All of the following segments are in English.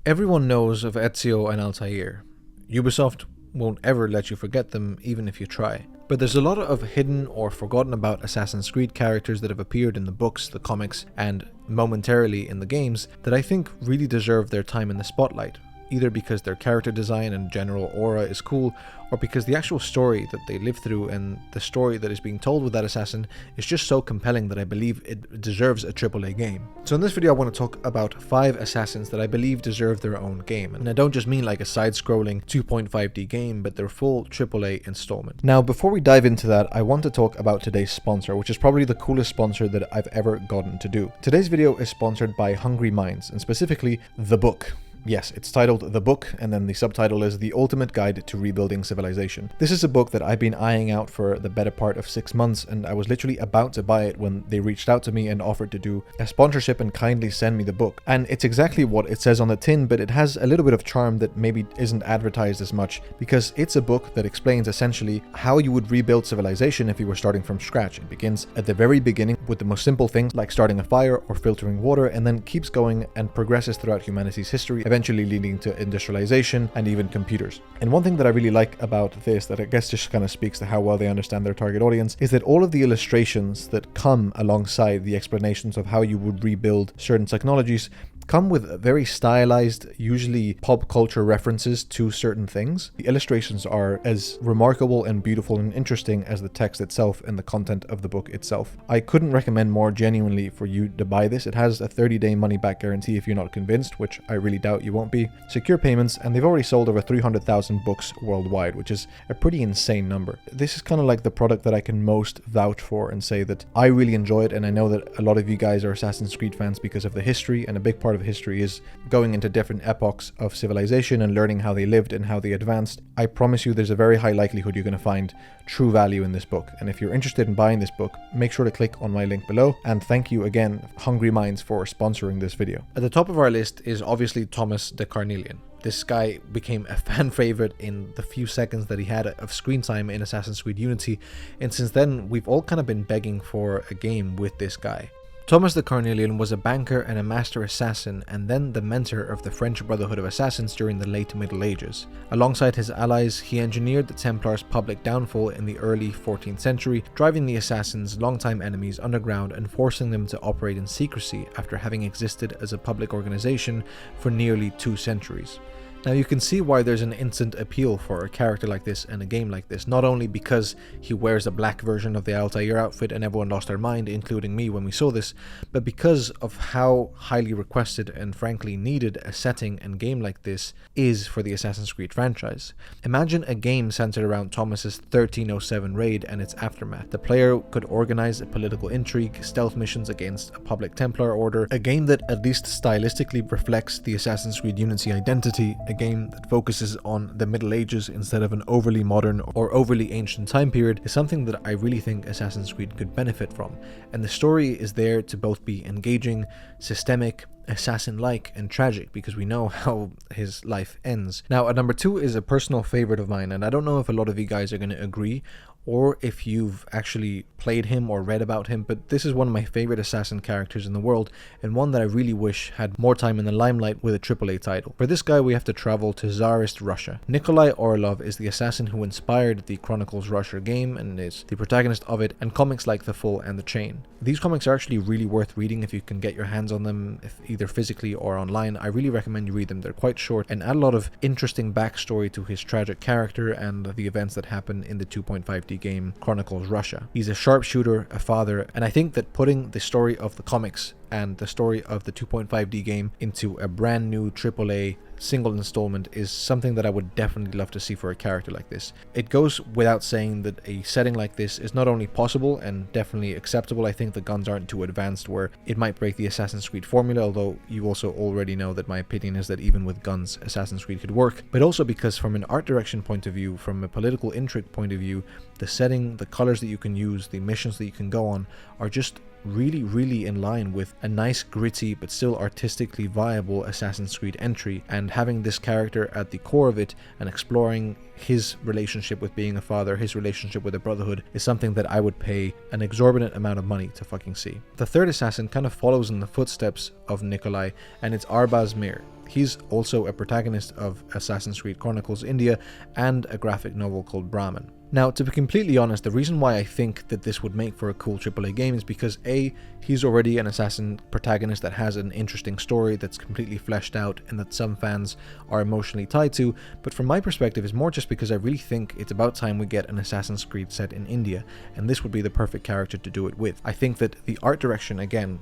Everyone knows of Ezio and Altair. Ubisoft won't ever let you forget them, even if you try. But there's a lot of hidden or forgotten about Assassin's Creed characters that have appeared in the books, the comics, and momentarily in the games that I think really deserve their time in the spotlight, either because their character design and general aura is cool, or because the actual story that they live through and the story that is being told with that assassin is just so compelling that I believe it deserves a AAA game. So in this video I want to talk about 5 assassins that I believe deserve their own game, and I don't just mean like a side-scrolling 2.5D game, but their full AAA installment. Now before we dive into that, I want to talk about today's sponsor, which is probably the coolest sponsor that I've ever gotten to do. Today's video is sponsored by Hungry Minds, and specifically The Book. Yes, it's titled The Book, and then the subtitle is The Ultimate Guide to Rebuilding Civilization. This is a book that I've been eyeing out for the better part of 6 months, and I was literally about to buy it when they reached out to me and offered to do a sponsorship and kindly send me the book. And it's exactly what it says on the tin, but it has a little bit of charm that maybe isn't advertised as much, because it's a book that explains essentially how you would rebuild civilization if you were starting from scratch. It begins at the very beginning with the most simple things like starting a fire or filtering water, and then keeps going and progresses throughout humanity's history, eventually leading to industrialization and even computers. And one thing that I really like about this, that I guess just kind of speaks to how well they understand their target audience, is that all of the illustrations that come alongside the explanations of how you would rebuild certain technologies come with very stylized, usually pop culture references to certain things. The illustrations are as remarkable and beautiful and interesting as the text itself and the content of the book itself. I couldn't recommend more genuinely for you to buy this. It has a 30-day money-back guarantee if you're not convinced, which I really doubt you won't be. Secure payments, and they've already sold over 300,000 books worldwide, which is a pretty insane number. This is kind of like the product that I can most vouch for and say that I really enjoy it, and I know that a lot of you guys are Assassin's Creed fans because of the history, and a big part of history is going into different epochs of civilization and learning how they lived and how they advanced. I promise you there's a very high likelihood you're going to find true value in this book, and if you're interested in buying this book, make sure to click on my link below. And thank you again, Hungry Minds, for sponsoring this video. At the top of our list is obviously Thomas the Carnelian. This guy became a fan favorite in the few seconds that he had of screen time in Assassin's Creed Unity, and since then we've all kind of been begging for a game with this guy. Thomas the Carnelian was a banker and a master assassin, and then the mentor of the French Brotherhood of Assassins during the late Middle Ages. Alongside his allies, he engineered the Templars' public downfall in the early 14th century, driving the assassins' longtime enemies underground and forcing them to operate in secrecy after having existed as a public organization for nearly 2 centuries. Now you can see why there's an instant appeal for a character like this and a game like this, not only because he wears a black version of the Altair outfit and everyone lost their mind, including me when we saw this, but because of how highly requested and frankly needed a setting and game like this is for the Assassin's Creed franchise. Imagine a game centered around Thomas's 1307 raid and its aftermath. The player could organize a political intrigue, stealth missions against a public Templar order, a game that at least stylistically reflects the Assassin's Creed Unity identity, a game that focuses on the Middle Ages instead of an overly modern or overly ancient time period, is something that I really think Assassin's Creed could benefit from. And the story is there to both be engaging, systemic, assassin-like, and tragic, because we know how his life ends. Now, at number 2 is a personal favorite of mine, and I don't know if a lot of you guys are going to agree, or if you've actually played him or read about him, but this is one of my favorite assassin characters in the world, and one that I really wish had more time in the limelight with a AAA title. For this guy we have to travel to Tsarist Russia. Nikolai Orlov is the assassin who inspired the Chronicles Russia game and is the protagonist of it, and comics like The Full and The Chain. These comics are actually really worth reading if you can get your hands on them, either physically or online. I really recommend you read them. They're quite short and add a lot of interesting backstory to his tragic character and the events that happen in the 2.5D game Chronicles Russia. He's a sharpshooter, a father, and I think that putting the story of the comics and the story of the 2.5D game into a brand new AAA single installment is something that I would definitely love to see for a character like this. It goes without saying that a setting like this is not only possible and definitely acceptable. I think the guns aren't too advanced where it might break the Assassin's Creed formula, although you also already know that my opinion is that even with guns, Assassin's Creed could work, but also because from an art direction point of view, from a political intrigue point of view, the setting, the colors that you can use, the missions that you can go on are just really in line with a nice, gritty, but still artistically viable Assassin's Creed entry, and having this character at the core of it and exploring his relationship with being a father, his relationship with the Brotherhood, is something that I would pay an exorbitant amount of money to fucking see. The third assassin kind of follows in the footsteps of Nikolai, and it's Arbaz Mir. He's also a protagonist of Assassin's Creed Chronicles India and a graphic novel called Brahman. Now, to be completely honest, the reason why I think that this would make for a cool AAA game is because A, he's already an assassin protagonist that has an interesting story that's completely fleshed out and that some fans are emotionally tied to, but from my perspective it's more just because I really think it's about time we get an Assassin's Creed set in India, and this would be the perfect character to do it with. I think that the art direction, again,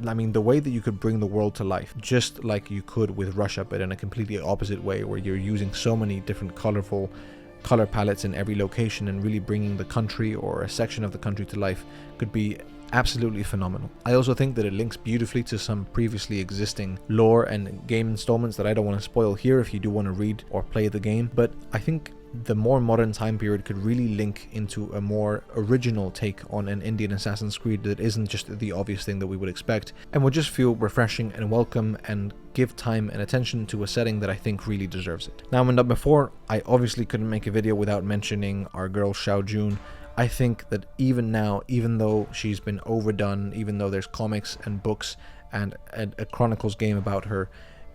I mean, the way that you could bring the world to life, just like you could with Russia, but in a completely opposite way, where you're using so many different colorful color palettes in every location and really bringing the country or a section of the country to life, could be absolutely phenomenal. I also think that it links beautifully to some previously existing lore and game installments that I don't want to spoil here if you do want to read or play the game, but I think the more modern time period could really link into a more original take on an Indian Assassin's Creed that isn't just the obvious thing that we would expect, and would just feel refreshing and welcome and give time and attention to a setting that I think really deserves it. Now, number 4, I obviously couldn't make a video without mentioning our girl Xiao Jun. I think that even now, even though she's been overdone, even though there's comics and books and a Chronicles game about her,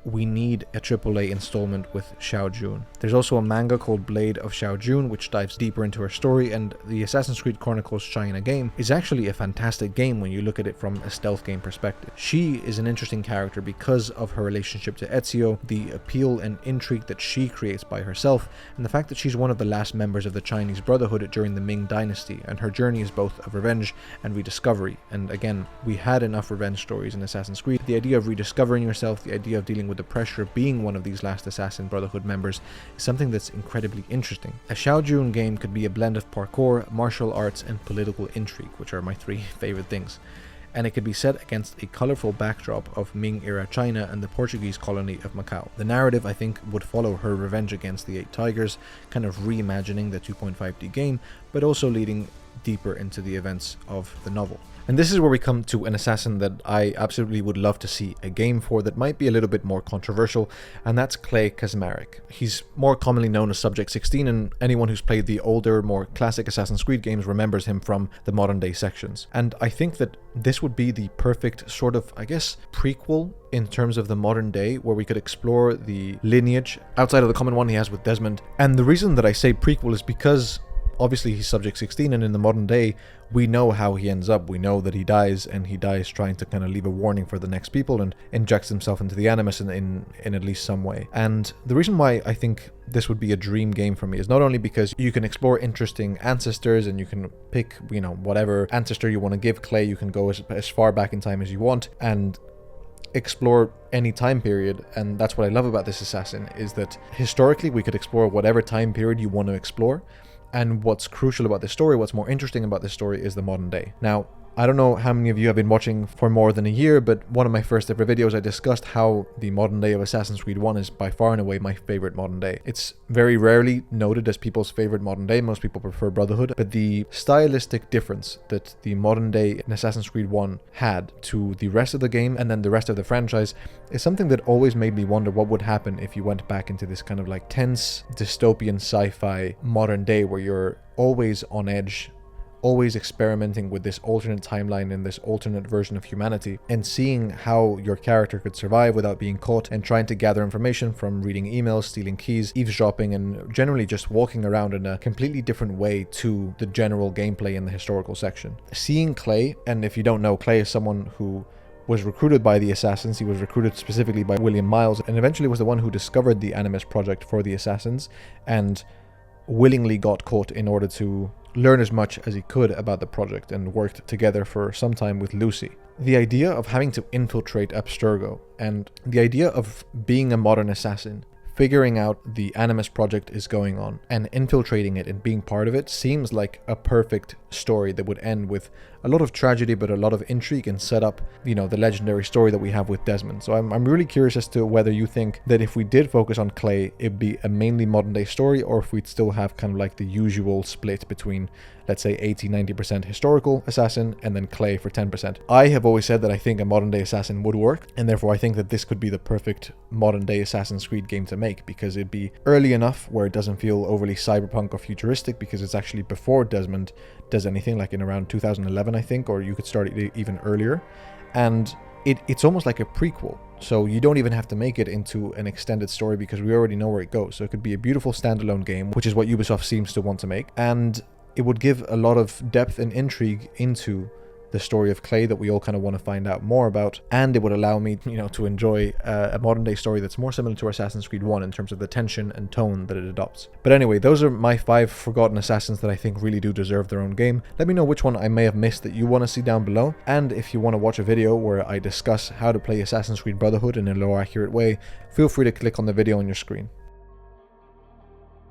we need a AAA installment with Xiao Jun. There's also a manga called Blade of Xiao Jun, which dives deeper into her story, and the Assassin's Creed Chronicles China game is actually a fantastic game when you look at it from a stealth game perspective. She is an interesting character because of her relationship to Ezio, the appeal and intrigue that she creates by herself, and the fact that she's one of the last members of the Chinese Brotherhood during the Ming Dynasty, and her journey is both of revenge and rediscovery. And again, we had enough revenge stories in Assassin's Creed. The idea of rediscovering yourself, the idea of dealing with the pressure of being one of these last Assassin Brotherhood members, is something that's incredibly interesting. A Xiao Jun game could be a blend of parkour, martial arts, and political intrigue, which are my 3 favorite things. And it could be set against a colorful backdrop of Ming-era China and the Portuguese colony of Macau. The narrative, I think, would follow her revenge against the 8 Tigers, kind of reimagining the 2.5D game, but also leading deeper into the events of the novel. And this is where we come to an assassin that I absolutely would love to see a game for that might be a little bit more controversial, and that's Clay Kaczmarek. He's more commonly known as Subject 16, and anyone who's played the older, more classic Assassin's Creed games remembers him from the modern day sections. And I think that this would be the perfect sort of, I guess, prequel in terms of the modern day, where we could explore the lineage outside of the common one he has with Desmond. And the reason that I say prequel is because obviously he's Subject 16, and in the modern day we know how he ends up. We know that he dies, and he dies trying to kind of leave a warning for the next people and injects himself into the Animus in at least some way. And the reason why I think this would be a dream game for me is not only because you can explore interesting ancestors and you can pick, you know, whatever ancestor you want to give Clay. You can go as far back in time as you want and explore any time period, and that's what I love about this assassin, is that historically we could explore whatever time period you want to explore. And what's crucial about this story, what's more interesting about this story, is the modern day. Now, I don't know how many of you have been watching for more than a year, but one of my first ever videos I discussed how the modern day of Assassin's Creed 1 is by far and away my favorite modern day. It's very rarely noted as people's favorite modern day. Most people prefer Brotherhood, but the stylistic difference that the modern day in Assassin's Creed 1 had to the rest of the game and then the rest of the franchise is something that always made me wonder what would happen if you went back into this kind of like tense dystopian sci-fi modern day where you're always on edge, always experimenting with this alternate timeline and this alternate version of humanity, and seeing how your character could survive without being caught, and trying to gather information from reading emails, stealing keys, eavesdropping, and generally just walking around in a completely different way to the general gameplay in the historical section. Seeing Clay, and if you don't know, Clay is someone who was recruited by the Assassins. He was recruited specifically by William Miles, and eventually was the one who discovered the Animus project for the Assassins, and willingly got caught in order to learn as much as he could about the project, and worked together for some time with Lucy. The idea of having to infiltrate Abstergo, and the idea of being a modern assassin, figuring out the Animus project is going on, and infiltrating it and being part of it, seems like a perfect story that would end with a lot of tragedy but a lot of intrigue, and set up, you know, the legendary story that we have with Desmond. So I'm really curious as to whether you think that if we did focus on Clay, it'd be a mainly modern day story, or if we'd still have kind of like the usual split between let's say 80-90% historical assassin, and then Clay for 10%. I have always said that I think a modern day assassin would work, and therefore I think that this could be the perfect modern day Assassin's Creed game to make, because it'd be early enough where it doesn't feel overly cyberpunk or futuristic, because it's actually before Desmond does anything, like in around 2011 I think, or you could start it even earlier. And it's almost like a prequel, so you don't even have to make it into an extended story because we already know where it goes. So it could be a beautiful standalone game, which is what Ubisoft seems to want to make, and it would give a lot of depth and intrigue into the story of Clay that we all kind of want to find out more about, and it would allow me, to enjoy a modern day story that's more similar to Assassin's Creed 1 in terms of the tension and tone that it adopts. But anyway, those are my 5 forgotten assassins that I think really do deserve their own game. Let me know which one I may have missed that you want to see down below, and if you want to watch a video where I discuss how to play Assassin's Creed Brotherhood in a low accurate way, feel free to click on the video on your screen.